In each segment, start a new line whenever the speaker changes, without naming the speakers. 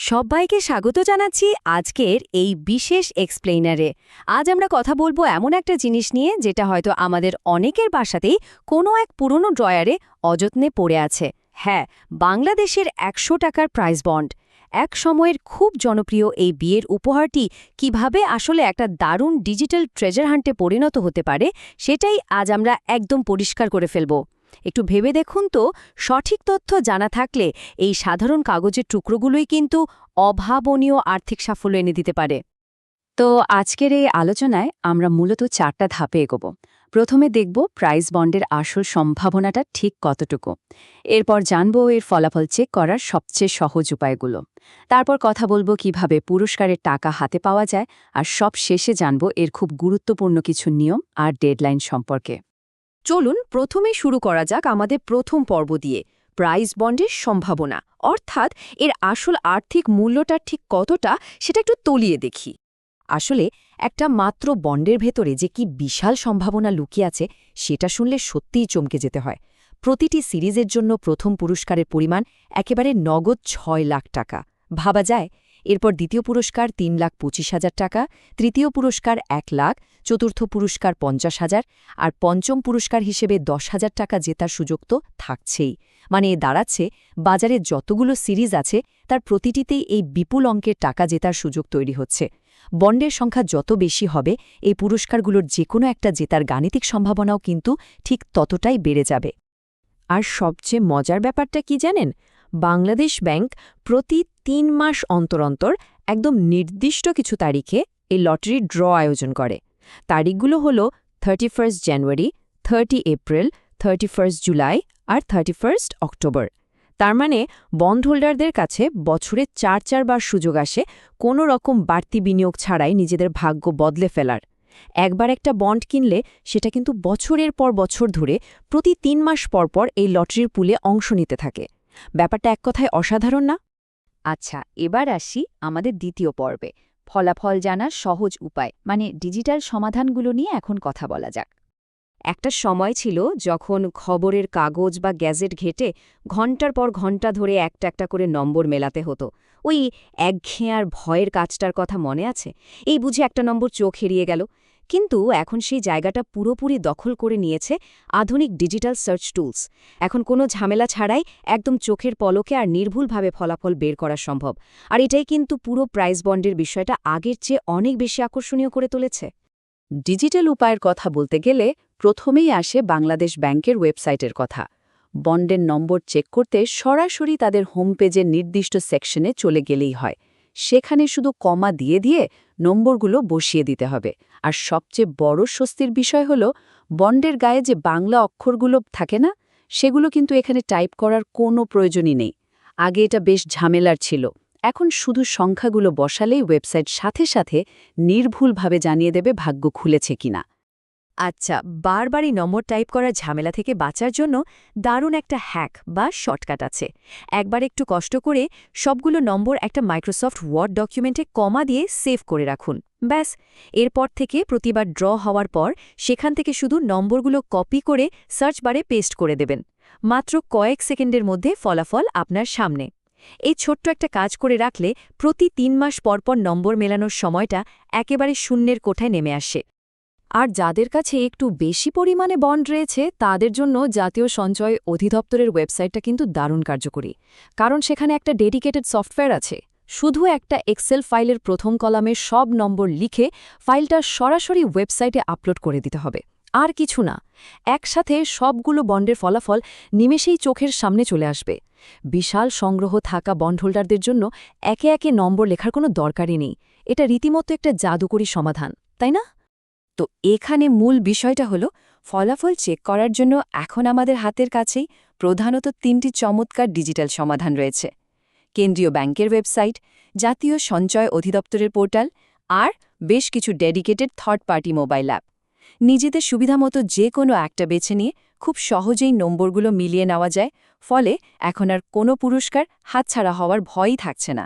সবাইকে স্বাগত জানাচ্ছি আজকের এই বিশেষ এক্সপ্লেইনারে। আজ আমরা কথা বলবো এমন একটা জিনিস নিয়ে যেটা হয়তো আমাদের অনেকের বাসাতেই কোনো এক পুরনো ড্রয়ারে অযত্নে পড়ে আছে। হ্যাঁ, বাংলাদেশের ১০০ টাকার প্রাইজ বন্ড। এক সময়ের খুব জনপ্রিয় এই বিয়ের উপহারটি কিভাবে আসলে একটা দারুণ ডিজিটাল ট্রেজার হান্টে পরিণত হতে পারে, সেটাই আজ আমরা একদম পরিষ্কার করে ফেলব। একটু ভেবে দেখুন তো, সঠিক তথ্য জানা থাকলে এই সাধারণ কাগজের টুকরোগুলোই কিন্তু অভাবনীয় আর্থিক সাফল্য এনে দিতে পারে। তো আজকের এই আলোচনায় আমরা মূলত ৪টা ধাপে এগোব। প্রথমে দেখব প্রাইজ বন্ডের আসল সম্ভাবনাটা ঠিক কতটুকু। এরপর জানব এর ফলাফল চেক করার সবচেয়ে সহজ উপায়গুলো। তারপর কথা বলবো কিভাবে পুরস্কারের টাকা হাতে পাওয়া যায়, আর সব শেষে জানব এর খুব গুরুত্বপূর্ণ কিছু নিয়ম আর ডেডলাইন সম্পর্কে। চলুন প্রথমে শুরু করা যাক আমাদের প্রথম পর্ব দিয়ে, প্রাইজ বন্ডের সম্ভাবনা, অর্থাৎ এর আসল আর্থিক মূল্যটা ঠিক কতটা সেটা একটু তলিয়ে দেখি। আসলে একটা মাত্র বন্ডের ভেতরে যে কি বিশাল সম্ভাবনা লুকিয়ে আছে সেটা শুনলে সত্যিই চমকে যেতে হয়। প্রতিটি সিরিজের জন্য প্রথম পুরস্কারের পরিমাণ একেবারে নগদ ৬ লাখ টাকা। ভাবা যায়। এরপর দ্বিতীয় পুরস্কার ৩,২৫,০০০ টাকা, তৃতীয় পুরস্কার ১ লাখ, চতুর্থ পুরস্কার ৫০,০০০, আর পঞ্চম পুরস্কার হিসেবে ১০,০০০ টাকা জেতার সুযোগ তো থাকছেই। মানে এ দাঁড়াচ্ছে বাজারে যতগুলো সিরিজ আছে তার প্রতিটিতেই এই বিপুল অঙ্কের টাকা জেতার সুযোগ তৈরি হচ্ছে। বন্ডের সংখ্যা যত বেশি হবে, এই পুরস্কারগুলোর যে কোনো একটা জেতার গাণিতিক সম্ভাবনাও কিন্তু ঠিক ততটাই বেড়ে যাবে। আর সবচেয়ে মজার ব্যাপারটা কি জানেন? বাংলাদেশ ব্যাংক প্রতি ৩ মাস অন্তর অন্তর একদম নির্দিষ্ট কিছু তারিখে এই লটারি ড্র আয়োজন করে। তারিখগুলো হল 31 জানুয়ারি, 30 এপ্রিল, 31 জুলাই আর 31 অক্টোবর। তার মানে বন্ড হোল্ডারদের কাছে বছরে ৪ বার সুযোগ আসে কোনো রকম বাড়তি বিনিয়োগ ছাড়াই নিজেদের ভাগ্য বদলে ফেলার। একবার একটা বন্ড কিনলে সেটা কিন্তু বছরের পর বছর ধরে প্রতি ৩ মাস পর পর এই লটারির পুলে অংশ নিতে থাকে। ব্যাপারটা এক কথায় অসাধারণ না? আচ্ছা, এবার আসি আমাদের দ্বিতীয় পর্বে, ফলাফল জানার সহজ উপায়, মানে ডিজিটাল সমাধানগুলো নিয়ে এখন কথা বলা যাক। একটা সময় ছিল যখন খবরের কাগজ বা গ্যাজেট ঘেঁটে ঘণ্টার পর ঘণ্টা ধরে একটা একটা করে নম্বর মেলাতে হতো। ওই একঘেয়ে আর ভয়ের কাজটার কথা মনে আছে? এই বুঝে একটা নম্বর চোখ এড়িয়ে গেল। কিন্তু এখন সেই জায়গাটা পুরোপুরি দখল করে নিয়েছে আধুনিক ডিজিটাল সার্চ টুলস। এখন কোনো ঝামেলা ছাড়াই একদম চোখের পলকে আর নির্ভুলভাবে ফলাফল বের করা সম্ভব। আর এটাই কিন্তু পুরো প্রাইজ বন্ডের বিষয়টা আগের চেয়ে অনেক বেশি আকর্ষণীয় করে তুলেছে। ডিজিটাল উপায়ের কথা বলতে গেলে প্রথমেই আসে বাংলাদেশ ব্যাংকের ওয়েবসাইটের কথা। বন্ডের নম্বর চেক করতে সরাসরি তাদের হোম পেজের নির্দিষ্ট সেকশনে চলে গেলেই হয়। সেখানে শুধু কমা দিয়ে দিয়ে নম্বরগুলো বসিয়ে দিতে হবে। আর সবচেয়ে বড় স্বস্তির বিষয় হল, বন্ডের গায়ে যে বাংলা অক্ষরগুলো থাকে না, সেগুলো কিন্তু এখানে টাইপ করার কোনো প্রয়োজনই নেই। আগে এটা বেশ ঝামেলার ছিল। এখন শুধু সংখ্যাগুলো বসালেই ওয়েবসাইট সাথে সাথে নির্ভুলভাবে জানিয়ে দেবে ভাগ্য খুলেছে কিনা। আচ্ছা, বারবার এই নম্বর টাইপ করার ঝামেলা থেকে বাঁচার জন্য দারুণ একটা হ্যাক বা শর্টকাট আছে। একবার একটু কষ্ট করে সবগুলো নম্বর একটা মাইক্রোসফট ওয়ার্ড ডকুমেন্টে কমা দিয়ে সেভ করে রাখুন। ব্যাস, এরপর থেকে প্রতিবার ড্র হওয়ার পর সেখান থেকে শুধু নম্বরগুলো কপি করে সার্চ বারে পেস্ট করে দেবেন। মাত্র কয়েক সেকেন্ডের মধ্যে ফলাফল আপনার সামনে। এই ছোট্ট একটা কাজ করে রাখলে প্রতি ৩ মাস পরপর নম্বর মেলানোর সময়টা একেবারে শূন্যের কোঠায় নেমে আসে। আর যাদের কাছে একটু বেশি পরিমাণে বন্ড রয়েছে তাদের জন্য জাতীয় সঞ্চয় অধিদপ্তরের ওয়েবসাইটটা কিন্তু দারুণ কার্যকরী। কারণ সেখানে একটা ডেডিকেটেড সফটওয়্যার আছে। শুধু একটা এক্সেল ফাইলের প্রথম কলামে সব নম্বর লিখে ফাইলটা সরাসরি ওয়েবসাইটে আপলোড করে দিতে হবে। আর কিছু না, একসাথে সবগুলো বন্ডের ফলাফল নিমেষেই চোখের সামনে চলে আসবে। বিশাল সংগ্রহ থাকা বন্ড হোল্ডারদের জন্য একে একে নম্বর লেখার কোনো দরকারই নেই। এটা রীতিমতো একটা জাদুকরী সমাধান, তাই না? তো এখানে মূল বিষয়টা হলো, ফলাফল চেক করার জন্য এখন আমাদের হাতের কাছেই প্রধানত ৩টি চমৎকার ডিজিটাল সমাধান রয়েছে: কেন্দ্রীয় ব্যাংকের ওয়েবসাইট, জাতীয় সঞ্চয় অধিদপ্তরের পোর্টাল, আর বেশ কিছু dedicated third party mobile app. নিজেদের সুবিধামতো যে কোনো একটা বেছে নিয়ে খুব সহজেই নম্বরগুলো মিলিয়ে নেওয়া যায়। ফলে এখন আর কোনো পুরস্কার হাতছাড়া হওয়ার ভয়ই থাকছে না।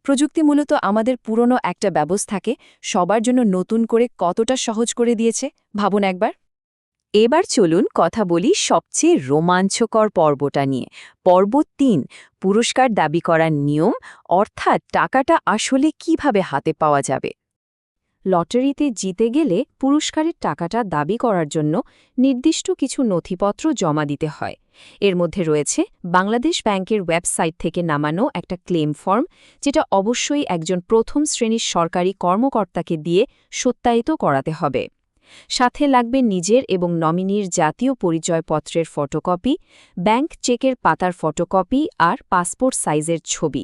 প্রযুক্তি মূলত আমাদের পুরনো একটা ব্যবস্থাকে সবার জন্য নতুন করে কতটা সহজ করে দিয়েছে ভাবুন একবার। এবার চলুন কথা বলি সবচেয়ে রোমাঞ্চকর পর্বটা নিয়ে। পর্ব ৩, পুরস্কার দাবি করার নিয়ম, অর্থাৎ টাকাটা আসলে কিভাবে হাতে পাওয়া যাবে। লটারিতে জিতে গেলে পুরস্কারের টাকাটা দাবি করার জন্য নির্দিষ্ট কিছু নথিপত্র জমা দিতে হয়। এর মধ্যে রয়েছে বাংলাদেশ ব্যাংকের ওয়েবসাইট থেকে নামানো একটা ক্লেম ফর্ম, যেটা অবশ্যই একজন প্রথম শ্রেণীর সরকারি কর্মকর্তাকে দিয়ে সত্যায়িত করাতে হবে। সাথে লাগবে নিজের এবং নমিনির জাতীয় পরিচয়পত্রের ফটোকপি, ব্যাংক চেকের পাতার ফটোকপি আর পাসপোর্ট সাইজের ছবি।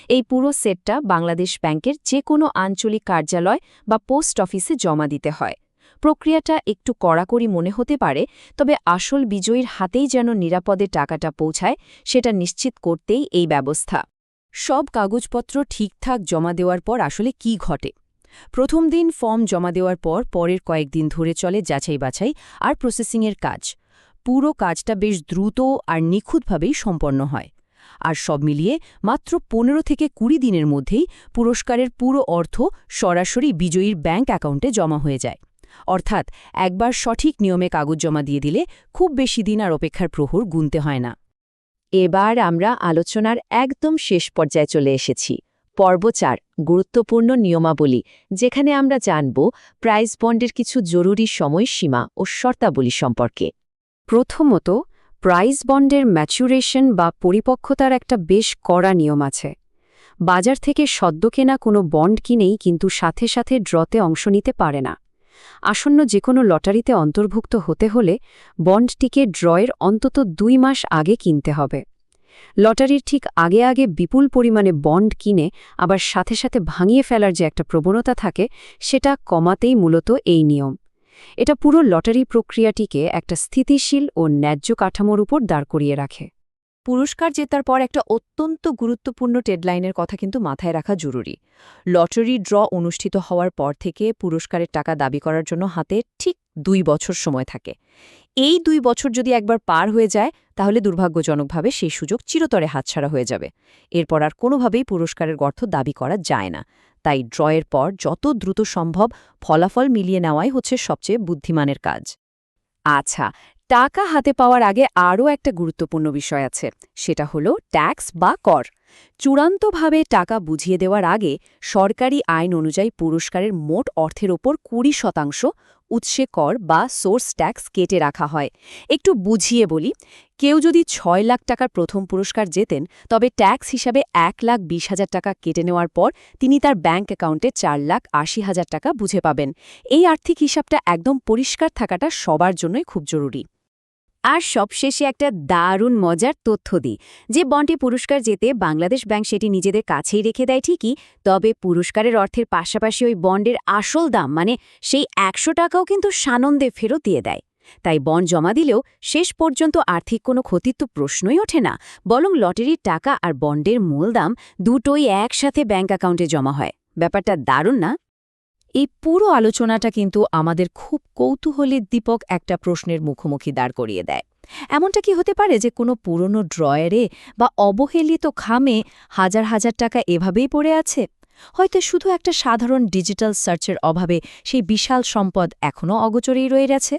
এই পুরো সেটটা বাংলাদেশ ব্যাংকের যে কোনো আঞ্চলিক কার্যালয় বা পোস্ট অফিসে জমা দিতে হয়। প্রক্রিয়াটা একটু কড়াকড়ি মনে হতে পারে, তবে আসল বিজয়ীর হাতেই যেন নিরাপদে টাকাটা পৌঁছায় সেটা নিশ্চিত করতেই এই ব্যবস্থা। সব কাগজপত্র ঠিকঠাক জমা দেওয়ার পর আসলে কি ঘটে? প্রথম দিন ফর্ম জমা দেওয়ার পর পরের কয়েকদিন ধরে চলে যাচাই বাছাই আর প্রসেসিংয়ের কাজ। পুরো কাজটা বেশ দ্রুত আর নিখুঁতভাবেই সম্পন্ন হয়। আর সব মিলিয়ে মাত্র ১৫ থেকে ২০ দিনের মধ্যেই পুরস্কারের পুরো অর্থ সরাসরি বিজয়ীর ব্যাংক অ্যাকাউন্টে জমা হয়ে যায়। অর্থাৎ একবার সঠিক নিয়মে কাগজ জমা দিয়ে দিলে খুব বেশি দিন আর অপেক্ষার প্রহর গুনতে হয় না। এবার আমরা আলোচনার একদম শেষ পর্যায়ে চলে এসেছি। পর্ব ৪, গুরুত্বপূর্ণ নিয়মাবলী, যেখানে আমরা জানব প্রাইজ বন্ডের কিছু জরুরি সময়সীমা ও শর্তাবলী সম্পর্কে। প্রথমত, প্রাইজ বন্ডের ম্যাচুরেশন বা পরিপক্কতার একটা বেশ কড়া নিয়ম আছে। বাজার থেকে সদ্য কেনা কোনো বন্ড কিনেই কিন্তু সাথে সাথে ড্রতে অংশ নিতে পারে না। আসন্ন যে কোনো লটারিতে অন্তর্ভুক্ত হতে হলে বন্ডটিকে ড্রয়ের অন্তত ২ মাস আগে কিনতে হবে। লটারির ঠিক আগে আগে বিপুল পরিমাণে বন্ড কিনে আবার সাথে সাথে ভাঙিয়ে ফেলার যে একটা প্রবণতা থাকে, সেটা কমাতেই মূলত এই নিয়ম। এটা পুরো লটারি প্রক্রিয়াটিকে একটা স্থিতিশীল ও ন্যায্য কাঠামোর উপর দাঁড় করিয়ে রাখে। পুরস্কার জেতার পর একটা অত্যন্ত গুরুত্বপূর্ণ ডেডলাইনের কথা কিন্তু মাথায় রাখা জরুরি। লটারি ড্র অনুষ্ঠিত হওয়ার পর থেকে পুরস্কারের টাকা দাবি করার জন্য হাতে ঠিক ২ বছর সময় থাকে। এই ২ বছর যদি একবার পার হয়ে যায়, তাহলে দুর্ভাগ্যজনকভাবে সেই সুযোগ চিরতরে হাতছাড়া হয়ে যাবে। এরপর আর কোনোভাবেই পুরস্কারের অর্থ দাবি করা যায় না। তাই ড্রয়ের পর যত দ্রুত সম্ভব ফলাফল মিলিয়ে নেওয়াই হচ্ছে সবচেয়ে বুদ্ধিমানের কাজ। আচ্ছা, টাকা হাতে পাওয়ার আগে আরও একটা গুরুত্বপূর্ণ বিষয় আছে, সেটা হলো ট্যাক্স বা কর। চূড়ান্তভাবে টাকা বুঝিয়ে দেওয়ার আগে সরকারি আইন অনুযায়ী পুরস্কারের মোট অর্থের ওপর ২০% উৎসে কর বা সোর্স ট্যাক্স কেটে রাখা হয়। একটু বুঝিয়ে বলি, কেউ যদি ৬ লাখ টাকার প্রথম পুরস্কার জেতেন, তবে ট্যাক্স হিসাবে ১,২০,০০০ টাকা কেটে নেওয়ার পর তিনি তার ব্যাংক অ্যাকাউন্টে ৪,৮০,০০০ টাকা বুঝে পাবেন। এই আর্থিক হিসাবটা একদম পরিষ্কার থাকাটা সবার জন্যই খুব জরুরি। আর সবশেষে একটা দারুণ মজার তথ্য দিই, যে বন্ডে পুরস্কার জেতে বাংলাদেশ ব্যাংক সেটি নিজেদের কাছেই রেখে দেয় ঠিকই, তবে পুরস্কারের অর্থের পাশাপাশি ওই বন্ডের আসল দাম মানে সেই ১০০ টাকাও কিন্তু সানন্দে ফেরত দিয়ে দেয়। তাই বন্ড জমা দিলেও শেষ পর্যন্ত আর্থিক কোনো ক্ষতির তো প্রশ্নই ওঠে না, বরং লটারির টাকা আর বন্ডের মূল দাম দুটোই একসাথে ব্যাংক অ্যাকাউন্টে জমা হয়। ব্যাপারটা দারুণ না? এই পুরো আলোচনাটা কিন্তু আমাদের খুব কৌতূহলোদ্দীপক একটা প্রশ্নের মুখোমুখি দাঁড় করিয়ে দেয়। এমনটা কি হতে পারে যে কোনো পুরনো ড্রয়ারে বা অবহেলিত খামে হাজার হাজার টাকা এভাবেই পড়ে আছে? হয়তো শুধু একটা সাধারণ ডিজিটাল সার্চের অভাবে সেই বিশাল সম্পদ এখনও অগোচরেই রয়ে গেছে।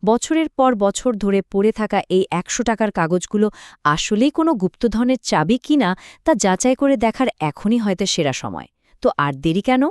বছরের পর বছর ধরে পড়ে থাকা এই ১০০ টাকার কাগজগুলো আসলেই কোনো গুপ্তধনের চাবি কিনা তা যাচাই করে দেখার এখনই হয়তো সেরা সময়। তো আর দেরি কেন?